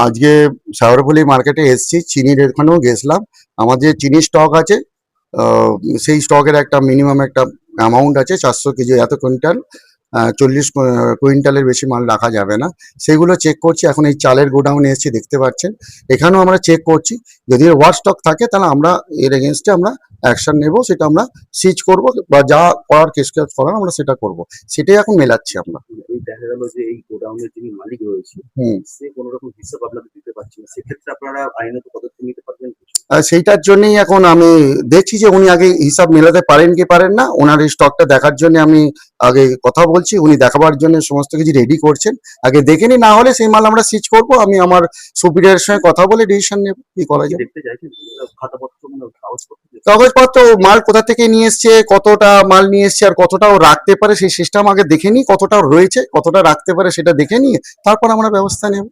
আজকে শাওরফুলি মার্কেটে এসেছি, চিনির এখানেও গেছিলাম। আমাদের চিনি স্টক আছে, আহ, সেই স্টকের একটা মিনিমাম একটা অ্যামাউন্ট আছে, 400 কেজি এত কুইন্টাল, 40 কুইন্টালের বেশি মাল রাখা যাবে না। সেগুলো চেক করছি। এখন এই চালের গোডাউনে এসেছি, দেখতে পাচ্ছেন। এখানেও আমরা চেক করছি, যদি ওভার স্টক থাকে তাহলে আমরা এর এগেনস্টে আমরা অ্যাকশন নেব, সেটা আমরা সিজ করব বা যা করার কেস করার আমরা সেটা করব। সেটাই এখন মেলাচ্ছি আমরা। এই দেখা গেল যে এই গোডাউনের যিনি মালিক রয়েছে হুম। সে কোনো রকম হিসাব আপনাদের দিতে পারছে না, সেক্ষেত্রে আপনারা আইনত পদক্ষেপ নিতে পারবেন কিছু? সেইটার জন্যই এখন আমি দেখছি যে উনি আগে হিসাব মেলাতে পারেন কি পারেন না। ওনার এই স্টকটা দেখার জন্য আমি আগে কথা বলছি, উনি দেখাবার জন্য সমস্ত কিছু রেডি করছেন। আগে দেখে নি, না হলে সেই মাল আমরা সিজ করব। আমি আমার সুপিরিয়রের সঙ্গে কথা বলে ডিসিশন নেব কি করা কি যায়। দেখতে চাইছেন খাতাপত্র মানে কাগজপত্র কাগজপত্র, মাল কোথা থেকে নিয়ে এসছে, কতটা মাল নিয়ে এসছে, আর কতটা ও রাখতে পারে সেই সিস্টেম আগে দেখে নিই, কতটা রয়েছে, কতটা রাখতে পারে সেটা দেখে নিয়ে তারপর আমরা ব্যবস্থা নেব।